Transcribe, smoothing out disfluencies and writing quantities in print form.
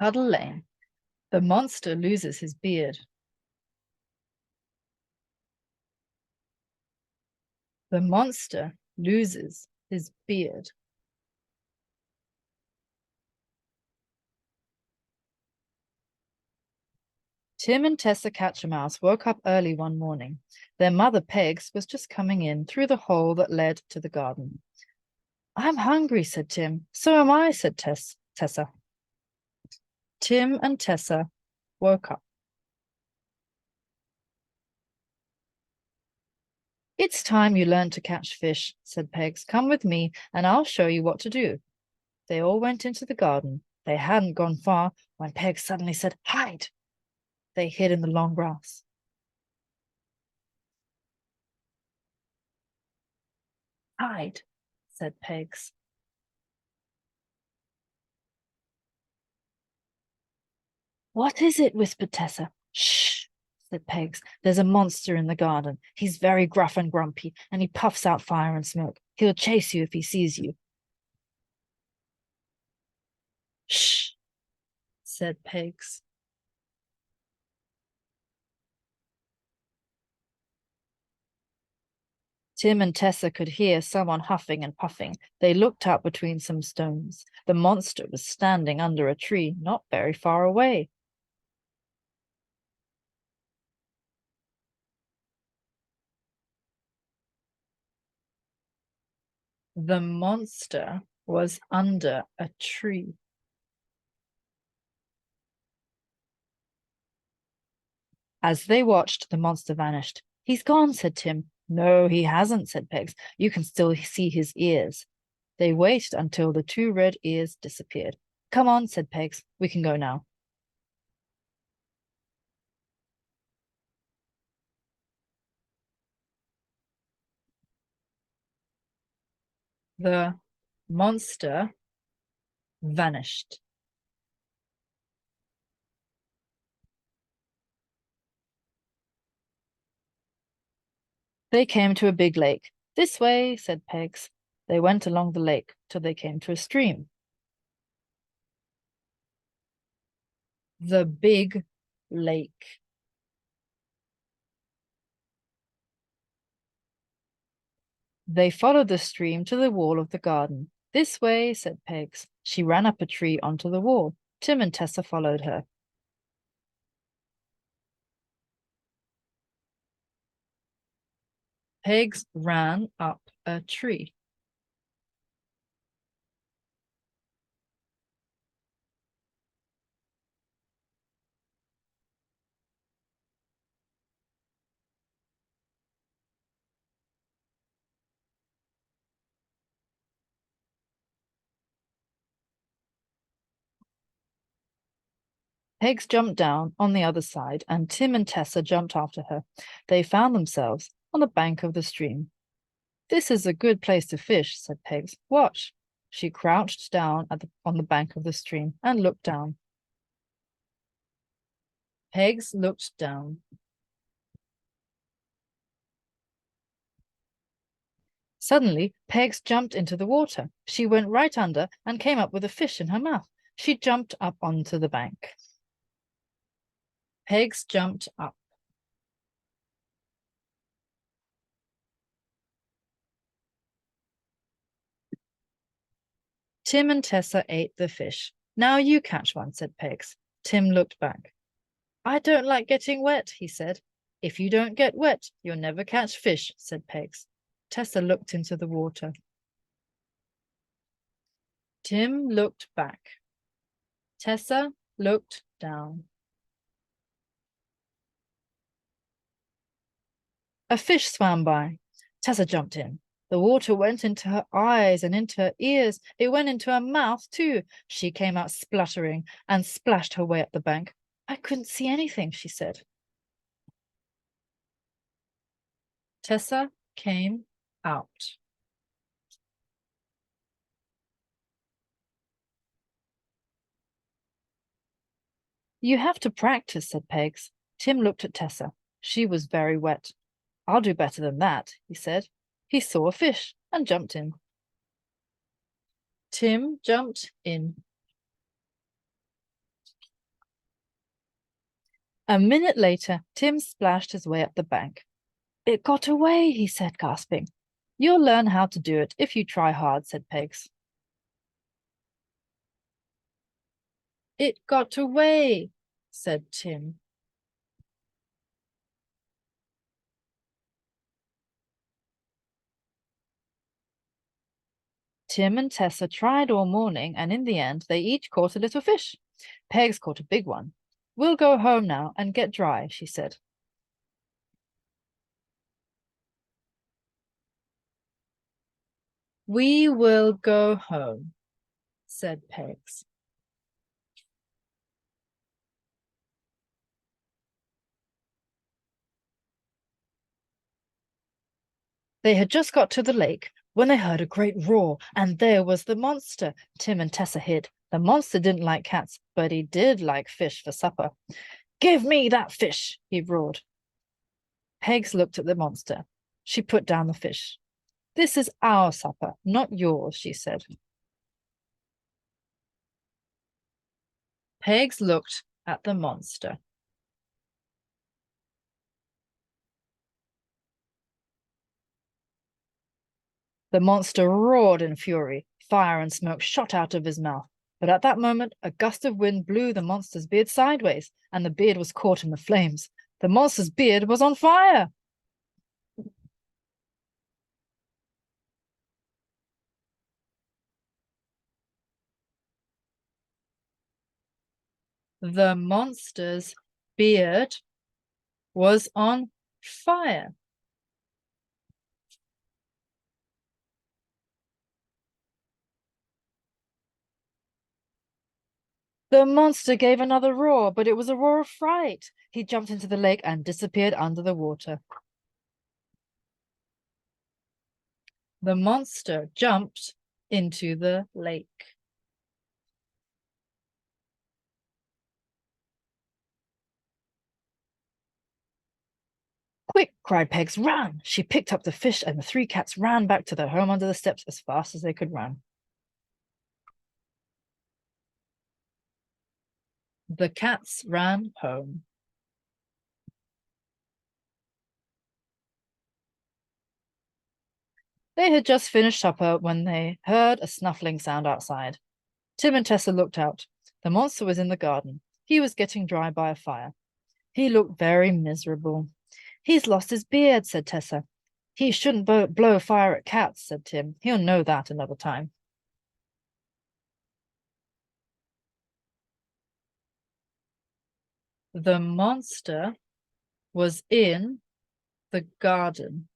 Puddle Lane. The monster loses his beard. The monster loses his beard. Tim and Tessa Catchermouse woke up early one morning. Their mother, Pegs, was just coming in through the hole that led to the garden. I'm hungry, said Tim. So am I, said Tessa. Tim and Tessa woke up. It's time you learned to catch fish, said Pegs. Come with me, and I'll show you what to do. They all went into the garden. They hadn't gone far when Pegs suddenly said, Hide! They hid in the long grass. Hide, said Pegs. What is it? Whispered Tessa. Shh, said Pegs. There's a monster in the garden. He's very gruff and grumpy, and he puffs out fire and smoke. He'll chase you if he sees you. Shh, said Pegs. Tim and Tessa could hear someone huffing and puffing. They looked up between some stones. The monster was standing under a tree, not very far away. The monster was under a tree. As they watched, the monster vanished. He's gone, said Tim. No, he hasn't, said Pegs. You can still see his ears. They waited until the two red ears disappeared. Come on, said Pegs. We can go now. The monster vanished. They came to a big lake. This way, said Pegs. They went along the lake till they came to a stream. The big lake. They followed the stream to the wall of the garden. This way, said Pegs. She ran up a tree onto the wall. Tim and Tessa followed her. Pegs ran up a tree. Pegs jumped down on the other side, and Tim and Tessa jumped after her. They found themselves on the bank of the stream. This is a good place to fish, said Pegs. Watch. She crouched down on the bank of the stream and looked down. Pegs looked down. Suddenly, Pegs jumped into the water. She went right under and came up with a fish in her mouth. She jumped up onto the bank. Pegs jumped up. Tim and Tessa ate the fish. Now you catch one, said Pegs. Tim looked back. I don't like getting wet, he said. If you don't get wet, you'll never catch fish, said Pegs. Tessa looked into the water. Tim looked back. Tessa looked down. A fish swam by. Tessa jumped in. The water went into her eyes and into her ears. It went into her mouth, too. She came out spluttering and splashed her way up the bank. I couldn't see anything, she said. Tessa came out. You have to practice, said Pegs. Tim looked at Tessa. She was very wet. I'll do better than that, he said. He saw a fish and jumped in. Tim jumped in. A minute later, Tim splashed his way up the bank. It got away, he said, gasping. You'll learn how to do it if you try hard, said Pegs. It got away, said Tim. Tim and Tessa tried all morning, and in the end, they each caught a little fish. Pegs caught a big one. We'll go home now and get dry, she said. We will go home, said Pegs. They had just got to the lake when they heard a great roar, and there was the monster. Tim and Tessa hid. The monster didn't like cats, but he did like fish for supper. Give me that fish, he roared. Pegs looked at the monster. She put down the fish. This is our supper, not yours, she said. Pegs looked at the monster. The monster roared in fury. Fire and smoke shot out of his mouth. But at that moment, a gust of wind blew the monster's beard sideways, and the beard was caught in the flames. The monster's beard was on fire. The monster's beard was on fire. The monster gave another roar, but it was a roar of fright. He jumped into the lake and disappeared under the water. The monster jumped into the lake. Quick, cried Pegs, run! She picked up the fish, and the three cats ran back to their home under the steps as fast as they could run. The cats ran home. They had just finished supper when they heard a snuffling sound outside. Tim and Tessa looked out. The monster was in the garden. He was getting dry by a fire. He looked very miserable. He's lost his beard, said Tessa. He shouldn't blow fire at cats, said Tim. He'll know that another time. The monster was in the garden.